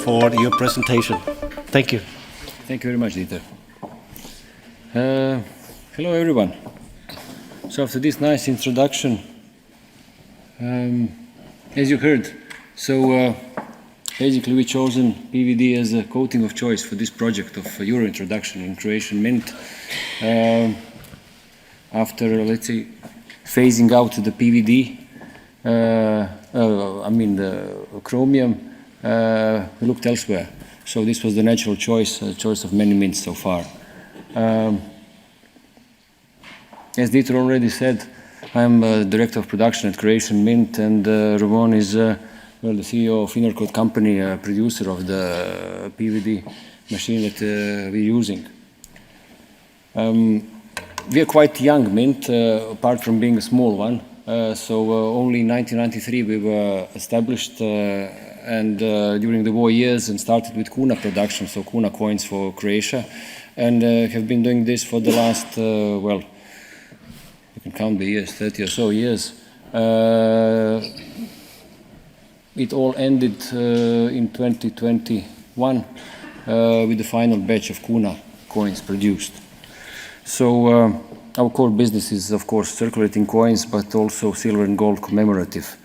for your presentation. Thank you. Thank you very much, Dieter. Hello, everyone. So after this nice introduction, as you heard, basically we've chosen PVD as a coating of choice for this project of Euro introduction in Croatian Mint. After, let's say, phasing out the PVD, the chromium, we looked elsewhere. So this was the natural choice of many mints so far. As Dieter already said, I'm Director of Production at Croatian Mint, and Romain is the CEO of INORCOAT company, producer of the PVD machine that we're using. We are quite young mint, apart from being a small one. Only in 1993 we were established, and during the war years, and started with kuna production, so kuna coins for Croatia, and have been doing this for the last, you can count the years, 30 or so years. It all ended in 2021 with the final batch of kuna coins produced. So our core business is, of course, circulating coins, but also silver and gold commemorative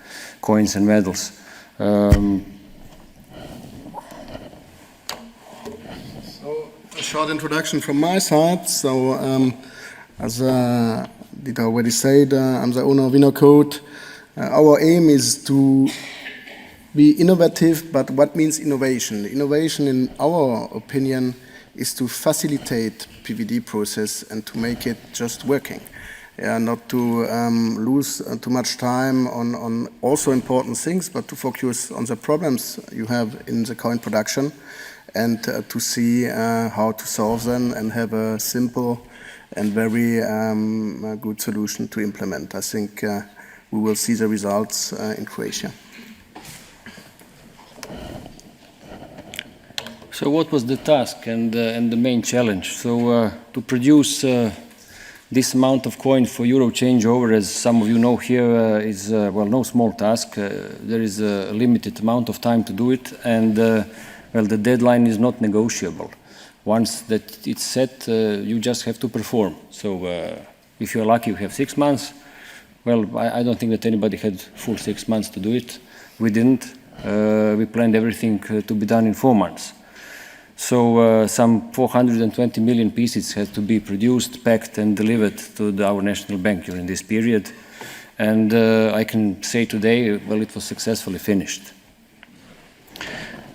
coins and medals. So a short introduction from my side. So as Dieter already said, I'm the owner of INORCOAT. Our aim is to be innovative, but what means innovation? Innovation, in our opinion, is to facilitate PVD process and to make it just working. Not to lose too much time on also important things, but to focus on the problems you have in the coin production and to see how to solve them and have a simple and very good solution to implement. I think we will see the results in Croatia. So what was the task and the main challenge? So to produce this amount of coin for euro changeover, as some of you know here, is no small task. There is a limited amount of time to do it, and the deadline is not negotiable. Once that it's set, you just have to perform. So if you're lucky, you have 6 months. Well, I don't think that anybody had full 6 months to do it. We didn't. We planned everything to be done in 4 months. So some 420 million pieces had to be produced, packed, and delivered to our national bank during this period. And I can say today, well, it was successfully finished.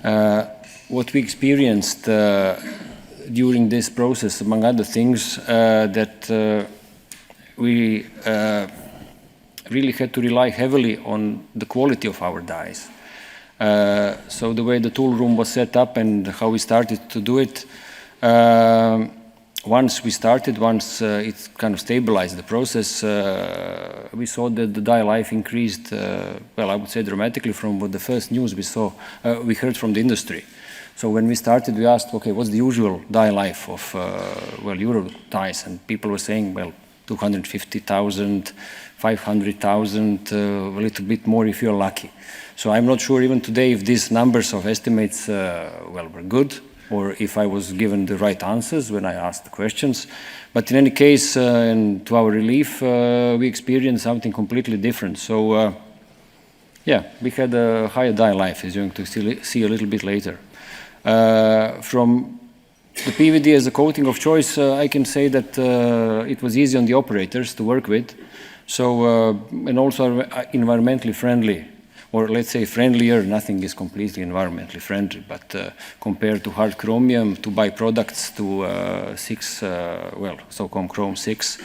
What we experienced during this process, among other things, that we really had to rely heavily on the quality of our dies. So the way the tool room was set up and how we started to do it, once it kind of stabilized the process, we saw that the die life increased, I would say dramatically from what the first news we heard from the industry. So when we started, we asked, okay, what's the usual die life of, euro dies? And people were saying, 250,000, 500,000, a little bit more if you're lucky. So I'm not sure even today if these numbers of estimates were good, or if I was given the right answers when I asked the questions. But in any case, and to our relief, we experienced something completely different. So we had a higher die life, as you're going to see a little bit later. From the PVD as a coating of choice, I can say that it was easy on the operators to work with. So, and also environmentally friendly, or let's say friendlier. Nothing is completely environmentally friendly, but compared to hard chromium, to byproducts, to so-called Chrome 6,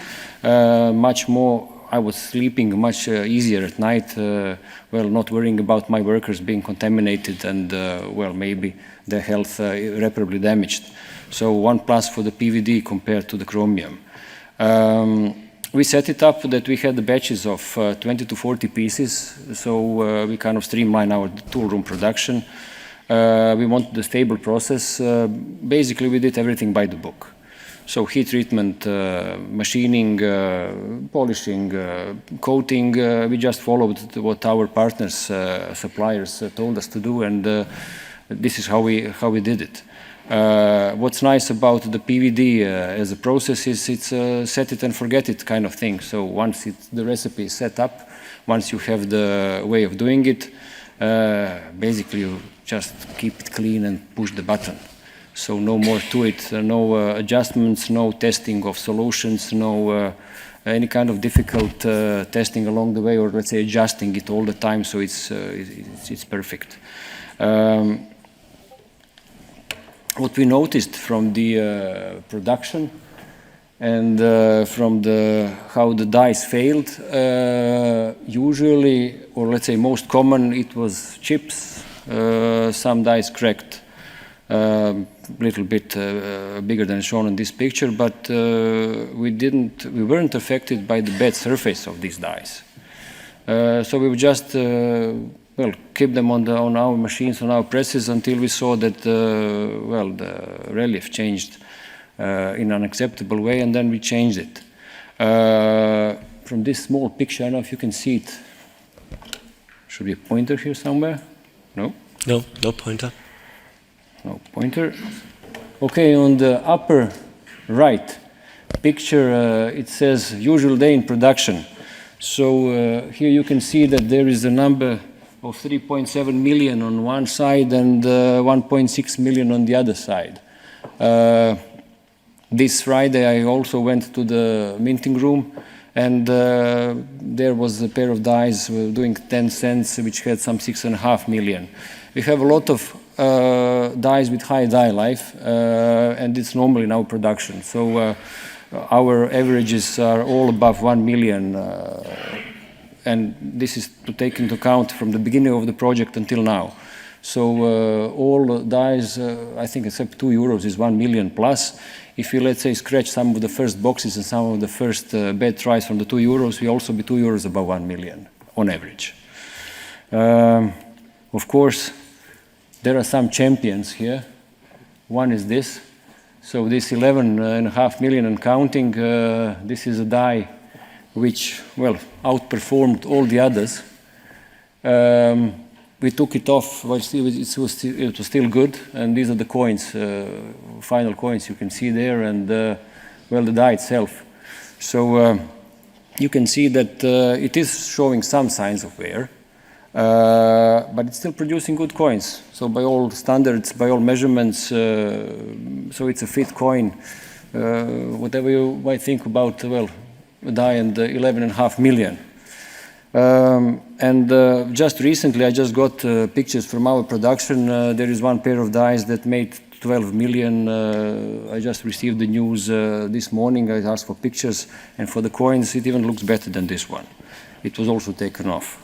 much more. I was sleeping much easier at night, not worrying about my workers being contaminated and, maybe their health irreparably damaged. So one plus for the PVD compared to the chromium. We set it up that we had the batches of 20 to 40 pieces, so we kind of streamline our tool room production. We wanted a stable process. Basically, we did everything by the book. So heat treatment, machining, polishing, coating, we just followed what our partners, suppliers told us to do, and this is how we did it. What's nice about the PVD as a process is it's a set it and forget it kind of thing. So once the recipe is set up, once you have the way of doing it, basically you just keep it clean and push the button. So no more to it, no adjustments, no testing of solutions, no any kind of difficult testing along the way, or let's say adjusting it all the time, so it's perfect. What we noticed from the production and from how the dies failed, usually, or let's say most common, it was chips. Some dies cracked a little bit bigger than shown in this picture, but we weren't affected by the bad surface of these dies. So we would just keep them on our machines, on our presses, until we saw that the relief changed in an acceptable way, and then we changed it. From this small picture, I don't know if you can see it. Should be a pointer here somewhere? No? No, no pointer. No pointer. Okay, on the upper right picture, it says usual day in production. So here you can see that there is a number of 3.7 million on one side and 1.6 million on the other side. This Friday I also went to the minting room, and there was a pair of dies doing 10 cents, which had some 6.5 million. We have a lot of dies with high die life, and it's normal in our production. So our averages are all above 1 million. And this is to take into account from the beginning of the project until now. So all dies, I think except €2 is 1 million plus. If you, let's say, scratch some of the first boxes and some of the first bad tries from the €2, we also be €2 above 1 million on average. Of course, there are some champions here. One is this. So this 11.5 million and counting, this is a die which, outperformed all the others. We took it off, while it was still good, and these are the coins, final coins you can see there, and the die itself. So you can see that it is showing some signs of wear, but it's still producing good coins. So by all standards, by all measurements, so it's a fit coin. Whatever you might think about, a die and 11.5 million. Just recently, I just got pictures from our production. There is one pair of dies that made 12 million. I just received the news this morning. I asked for pictures, and for the coins, it even looks better than this one. It was also taken off.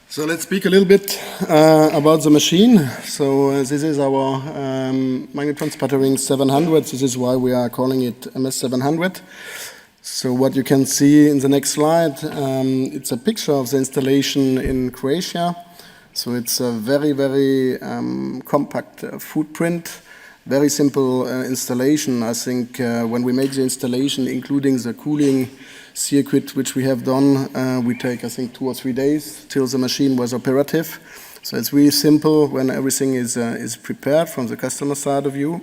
So let's speak a little bit about the machine. So this is our magnetron sputtering 700. This is why we are calling it MS700. So what you can see in the next slide, it's a picture of the installation in Croatia. So it's a very, very compact footprint, very simple installation. I think when we make the installation, including the cooling circuit which we have done, we take, I think, 2 or 3 days till the machine was operative. So it's really simple when everything is prepared from the customer side of view.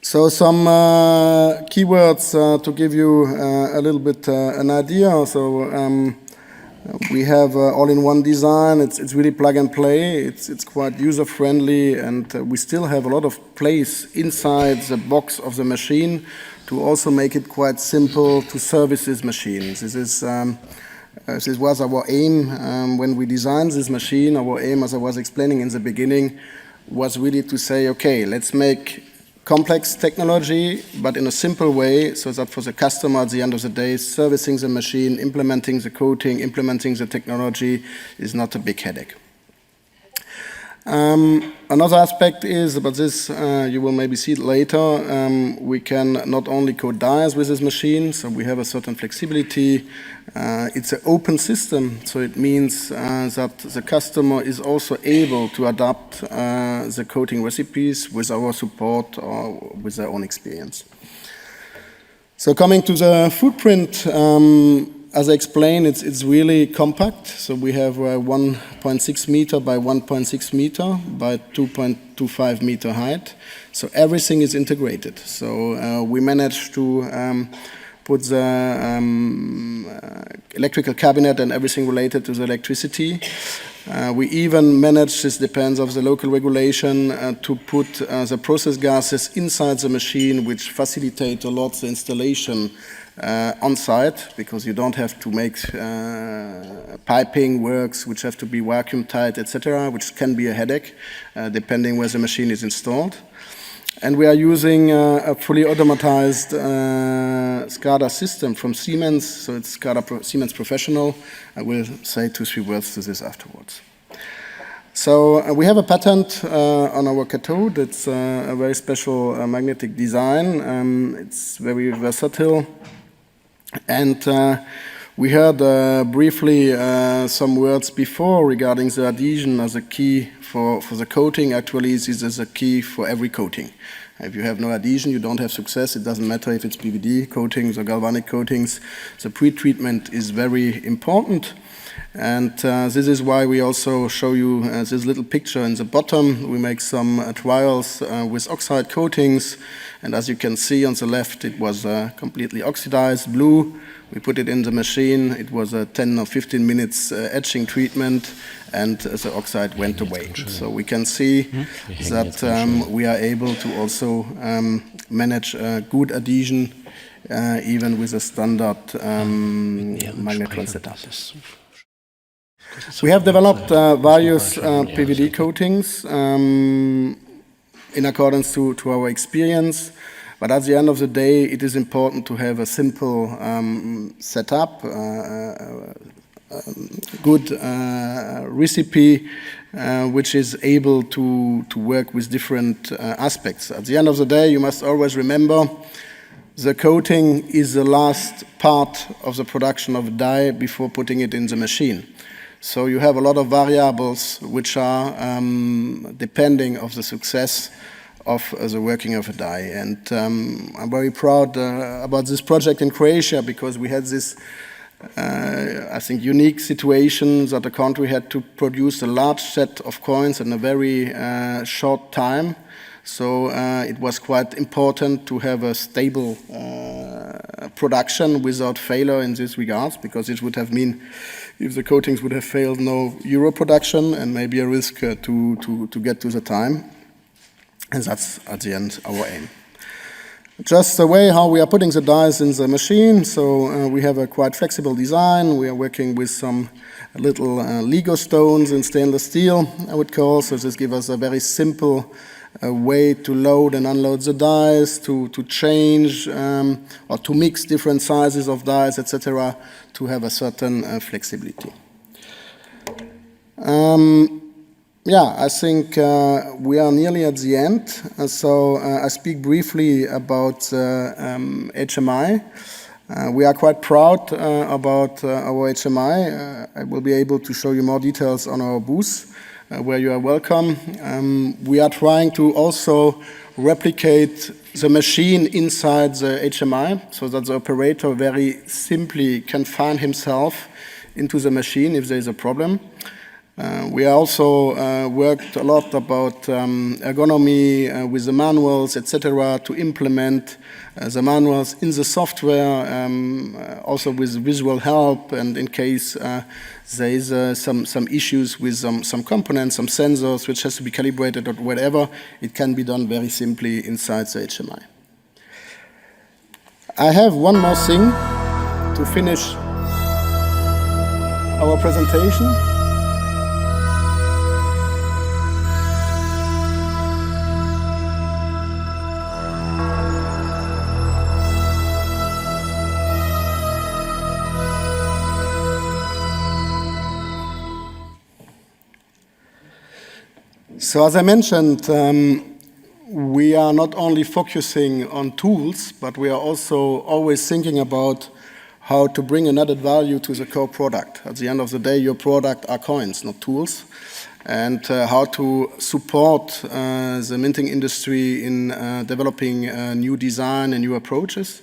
So some keywords to give you a little bit an idea. So we have all-in-one design. It's really plug and play. It's quite user-friendly, and we still have a lot of place inside the box of the machine to also make it quite simple to service this machine. This was our aim when we designed this machine. Our aim, as I was explaining in the beginning, was really to say, okay, let's make complex technology, but in a simple way, so that for the customer at the end of the day, servicing the machine, implementing the coating, implementing the technology is not a big headache. Another aspect is, but this you will maybe see it later, we can not only coat dies with this machine, so we have a certain flexibility. It's an open system, so it means that the customer is also able to adapt the coating recipes with our support or with their own experience. So coming to the footprint, as I explained, it's really compact. So we have 1.6 meter by 1.6 meter by 2.25 meter height. So everything is integrated. So we managed to put the electrical cabinet and everything related to the electricity. We even managed, this depends on the local regulation, to put the process gases inside the machine, which facilitate a lot the installation on site, because you don't have to make piping works which have to be vacuum tight, etc., which can be a headache depending where the machine is installed. And we are using a fully automatized SCADA system from Siemens, so it's Siemens Professional. I will say 2-3 words to this afterwards. So we have a patent on our cathode. It's a very special magnetic design. It's very versatile. And we heard briefly some words before regarding the adhesion as a key for the coating. Actually, this is a key for every coating. If you have no adhesion, you don't have success. It doesn't matter if it's PVD coatings or galvanic coatings. The pre-treatment is very important. And this is why we also show you this little picture in the bottom. We make some trials with oxide coatings. And as you can see on the left, it was completely oxidized blue. We put it in the machine. It was a 10 or 15 minutes etching treatment, and the oxide went away. So we can see that we are able to also manage good adhesion even with a standard magnetron setup. We have developed various PVD coatings in accordance to our experience. But at the end of the day, it is important to have a simple setup, good recipe, which is able to work with different aspects. At the end of the day, you must always remember the coating is the last part of the production of die before putting it in the machine. So you have a lot of variables which are depending on the success of the working of a die. And I'm very proud about this project in Croatia, because we had this, I think, unique situation that the country had to produce a large set of coins in a very short time. So it was quite important to have a stable production without failure in this regards, because it would have mean, if the coatings would have failed, no euro production and maybe a risk to get to the time. And that's, at the end, our aim. Just the way how we are putting the dies in the machine. So we have a quite flexible design. We are working with some little Lego stones in stainless steel, I would call. So this gives us a very simple way to load and unload the dies, to change or to mix different sizes of dies, etc., to have a certain flexibility. Yeah, I think we are nearly at the end. So I speak briefly about HMI. We are quite proud about our HMI. I will be able to show you more details on our booth, where you are welcome. We are trying to also replicate the machine inside the HMI, so that the operator very simply can find himself into the machine if there is a problem. We also worked a lot about ergonomy with the manuals, etc., to implement the manuals in the software, also with visual help, and in case there is some issues with some components, some sensors which has to be calibrated or whatever, it can be done very simply inside the HMI. I have one more thing to finish our presentation. So as I mentioned, we are not only focusing on tools, but we are also always thinking about how to bring an added value to the core product. At the end of the day, your product are coins, not tools. And how to support the minting industry in developing new design and new approaches.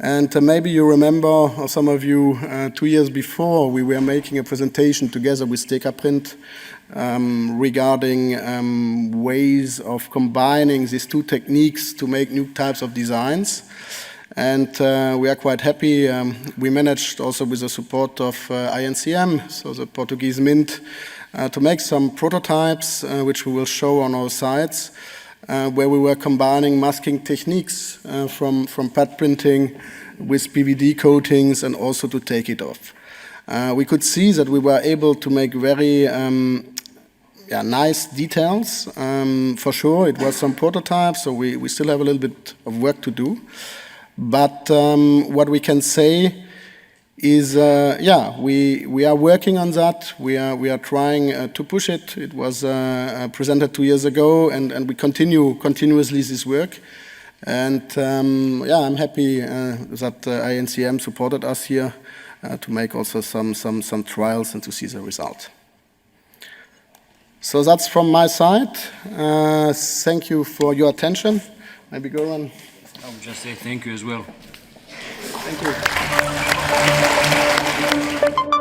And maybe you remember, or some of you, 2 years before, we were making a presentation together with Print regarding ways of combining these two techniques to make new types of designs. And we are quite happy. We managed also with the support of INCM, so the Portuguese Mint, to make some prototypes, which we will show on our sites, where we were combining masking techniques from pad printing with PVD coatings and also to take it off. We could see that we were able to make very nice details. For sure, it was some prototypes, so we still have a little bit of work to do. But what we can say is, we are working on that. We are trying to push it. It was presented 2 years ago, and we continue continuously this work. And I'm happy that INCM supported us here to make also some trials and to see the result. So that's from my side. Thank you for your attention. Maybe Goran. I would just say thank you as well. Thank you.